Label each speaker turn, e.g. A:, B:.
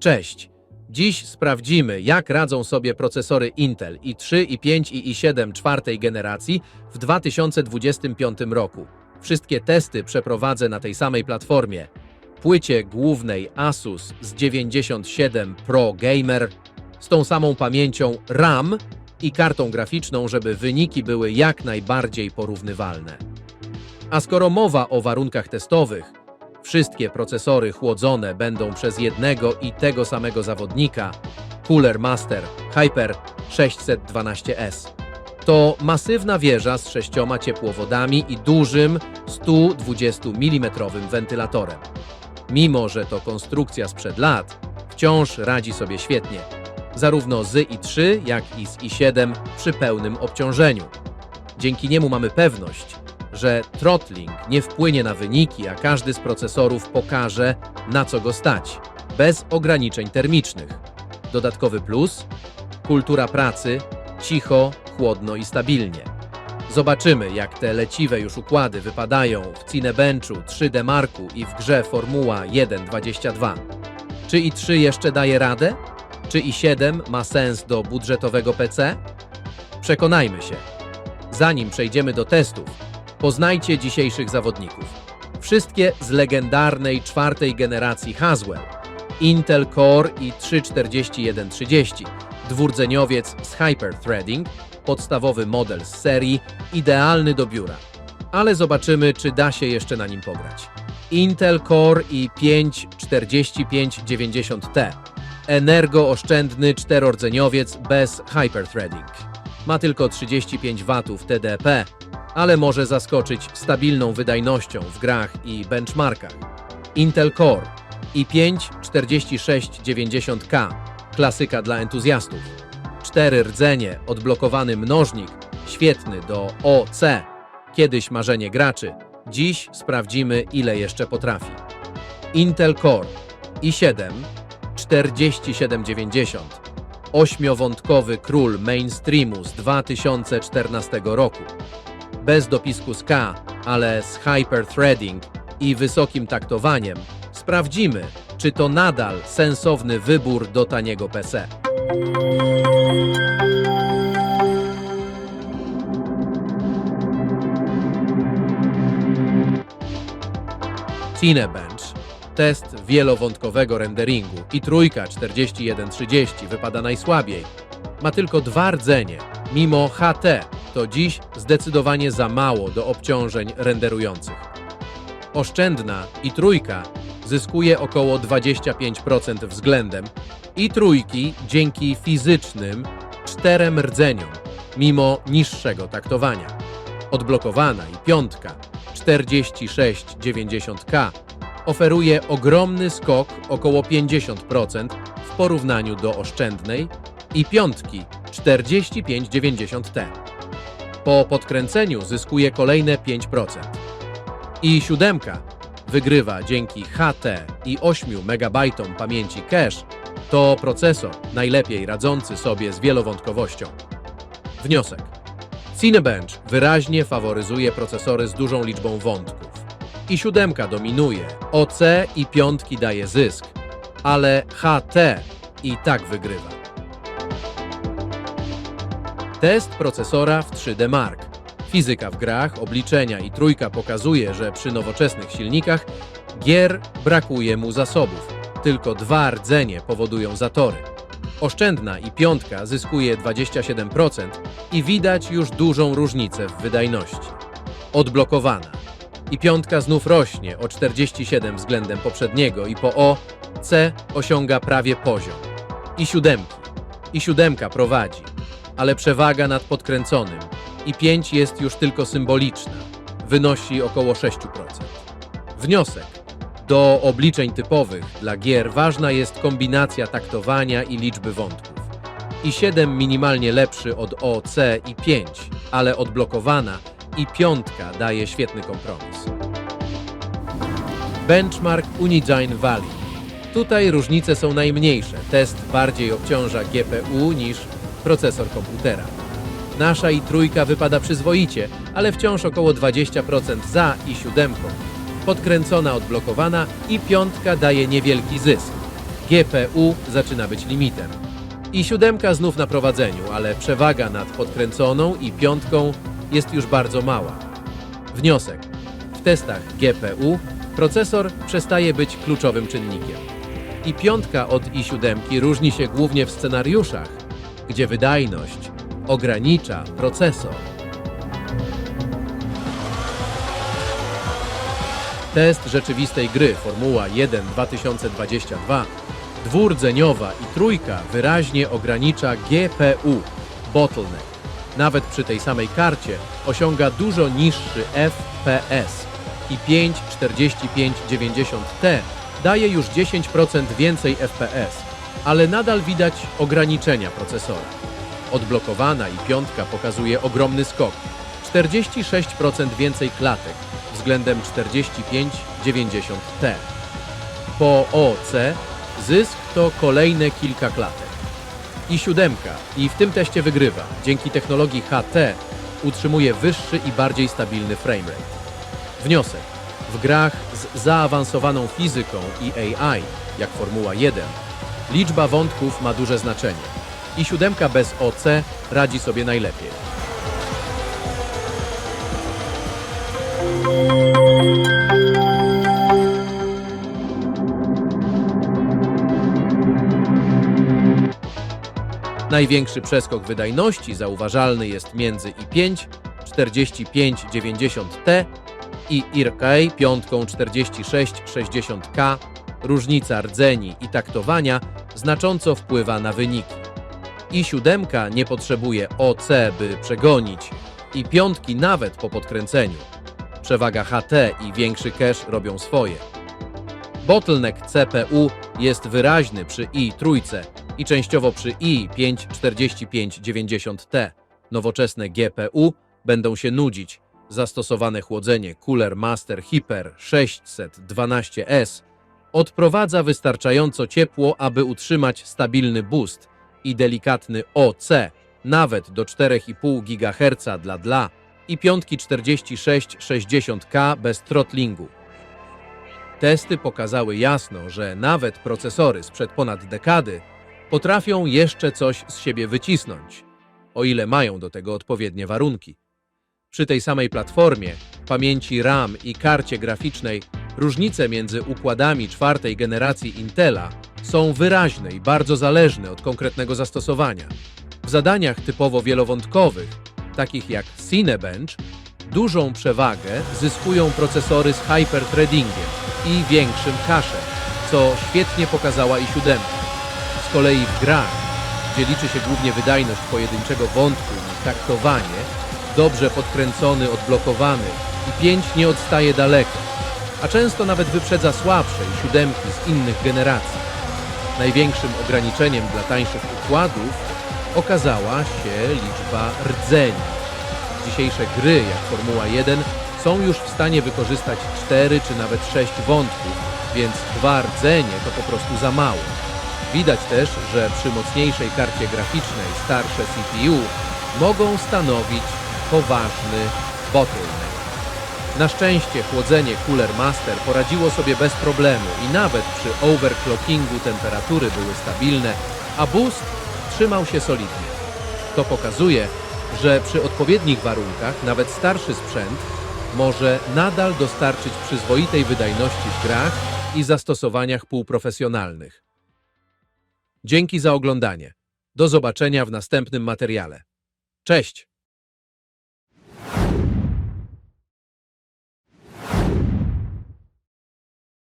A: Cześć! Dziś sprawdzimy, jak radzą sobie procesory Intel i3, i5 i i7 czwartej generacji w 2025 roku. Wszystkie testy przeprowadzę na tej samej platformie. Płycie głównej Asus z 97 Pro Gamer z tą samą pamięcią RAM i kartą graficzną, żeby wyniki były jak najbardziej porównywalne. A skoro mowa o warunkach testowych, wszystkie procesory chłodzone będą przez jednego i tego samego zawodnika Cooler Master Hyper 612S. To masywna wieża z 6 ciepłowodami i dużym 120 mm wentylatorem. Mimo że to konstrukcja sprzed lat, wciąż radzi sobie świetnie, zarówno z i3, jak i z i7 przy pełnym obciążeniu. Dzięki niemu mamy pewność, że throttling nie wpłynie na wyniki, a każdy z procesorów pokaże, na co go stać, bez ograniczeń termicznych. Dodatkowy plus – kultura pracy, cicho, chłodno i stabilnie. Zobaczymy, jak te leciwe już układy wypadają w Cinebenchu 3D Marku i w grze Formuła 1.22. Czy i3 jeszcze daje radę? Czy i7 ma sens do budżetowego PC? Przekonajmy się. Zanim przejdziemy do testów, poznajcie dzisiejszych zawodników. Wszystkie z legendarnej czwartej generacji Haswell. Intel Core i3 4130, dwurdzeniowiec z Hyper-threading, podstawowy model z serii, idealny do biura. Ale zobaczymy, czy da się jeszcze na nim pograć. Intel Core i5 4590T. Energooszczędny czterodzeniowiec bez Hyper-threading. Ma tylko 35 W TDP, ale może zaskoczyć stabilną wydajnością w grach i benchmarkach. Intel Core i5 4690K, klasyka dla entuzjastów. 4 rdzenie, odblokowany mnożnik, świetny do OC. Kiedyś marzenie graczy, dziś sprawdzimy, ile jeszcze potrafi. Intel Core i7 4790, ośmiowątkowy król mainstreamu z 2014 roku. Bez dopisku z K, ale z hyper-threading i wysokim taktowaniem, sprawdzimy, czy to nadal sensowny wybór do taniego PC. Cinebench. Test wielowątkowego renderingu i trójka 4130 wypada najsłabiej. Ma tylko 2 rdzenie, mimo HT to dziś zdecydowanie za mało do obciążeń renderujących. Oszczędna i trójka zyskuje około 25% względem i trójki dzięki fizycznym 4 rdzeniom, mimo niższego taktowania. Odblokowana i piątka 4690K oferuje ogromny skok około 50% w porównaniu do oszczędnej i piątki 4590T. Po podkręceniu zyskuje kolejne 5%. I siódemka wygrywa dzięki HT i 8 MB pamięci cache. To procesor najlepiej radzący sobie z wielowątkowością. Wniosek. Cinebench wyraźnie faworyzuje procesory z dużą liczbą wątków. I siódemka dominuje, OC i piątki daje zysk, ale HT i tak wygrywa. Test procesora w 3D Mark. Fizyka w grach, obliczenia i trójka pokazuje, że przy nowoczesnych silnikach gier brakuje mu zasobów. Tylko 2 rdzenie powodują zatory. Oszczędna i piątka zyskuje 27% i widać już dużą różnicę w wydajności. Odblokowana. I piątka znów rośnie o 47 względem poprzedniego i po OC osiąga prawie poziom. I siódemka prowadzi, ale przewaga nad podkręconym. I 5 jest już tylko symboliczna, wynosi około 6%. Wniosek. Do obliczeń typowych dla gier ważna jest kombinacja taktowania i liczby wątków. I 7 minimalnie lepszy od OC i 5, ale odblokowana i piątka daje świetny kompromis. Benchmark Unigine Valley. Tutaj różnice są najmniejsze. Test bardziej obciąża GPU niż procesor komputera. Nasza i trójka wypada przyzwoicie, ale wciąż około 20% za i siódemką. Podkręcona, odblokowana i piątka daje niewielki zysk. GPU zaczyna być limitem. i7 znów na prowadzeniu, ale przewaga nad podkręconą i5 jest już bardzo mała. Wniosek. W testach GPU procesor przestaje być kluczowym czynnikiem. i5 od i7 różni się głównie w scenariuszach, gdzie wydajność ogranicza procesor. Test rzeczywistej gry Formuła 1 2022 dwurdzeniowa i trójka wyraźnie ogranicza GPU, bottleneck. Nawet przy tej samej karcie osiąga dużo niższy FPS. i5 4590T daje już 10% więcej FPS, ale nadal widać ograniczenia procesora. Odblokowana i5 pokazuje ogromny skok. 46% więcej klatek względem 4590T. Po OC zysk to kolejne kilka klatek. i7 i w tym teście wygrywa. Dzięki technologii HT utrzymuje wyższy i bardziej stabilny framerate. Wniosek. W grach z zaawansowaną fizyką i AI, jak Formuła 1, liczba wątków ma duże znaczenie. i7 bez OC radzi sobie najlepiej. Największy przeskok wydajności zauważalny jest między i5 4590T i IRK 5 4660K. Różnica rdzeni i taktowania znacząco wpływa na wyniki. i7 nie potrzebuje OC, by przegonić, i5 nawet po podkręceniu. Przewaga HT i większy cache robią swoje. Bottleneck CPU jest wyraźny przy i3 i częściowo przy i5 4590T. Nowoczesne GPU będą się nudzić. Zastosowane chłodzenie Cooler Master Hyper 612S odprowadza wystarczająco ciepło, aby utrzymać stabilny boost i delikatny OC nawet do 4,5 GHz dla i piątki 4660K bez throttlingu. Testy pokazały jasno, że nawet procesory sprzed ponad dekady potrafią jeszcze coś z siebie wycisnąć, o ile mają do tego odpowiednie warunki. Przy tej samej platformie, pamięci RAM i karcie graficznej, różnice między układami czwartej generacji Intela są wyraźne i bardzo zależne od konkretnego zastosowania. W zadaniach typowo wielowątkowych, takich jak Cinebench, dużą przewagę zyskują procesory z hyperthreadingiem i większym cache'em, co świetnie pokazała i7. Z kolei w grach, gdzie liczy się głównie wydajność pojedynczego wątku i taktowanie, dobrze podkręcony, odblokowany i5 nie odstaje daleko, a często nawet wyprzedza słabsze i7 z innych generacji. Największym ograniczeniem dla tańszych układów okazała się liczba rdzeni. Dzisiejsze gry, jak Formuła 1, są już w stanie wykorzystać 4 czy nawet 6 wątków, więc 2 rdzenie to po prostu za mało. Widać też, że przy mocniejszej karcie graficznej starsze CPU mogą stanowić poważny bottleneck. Na szczęście chłodzenie Cooler Master poradziło sobie bez problemu i nawet przy overclockingu temperatury były stabilne, a boost trzymał się solidnie. To pokazuje, że przy odpowiednich warunkach nawet starszy sprzęt może nadal dostarczyć przyzwoitej wydajności w grach i zastosowaniach półprofesjonalnych. Dzięki za oglądanie. Do zobaczenia w następnym materiale. Cześć!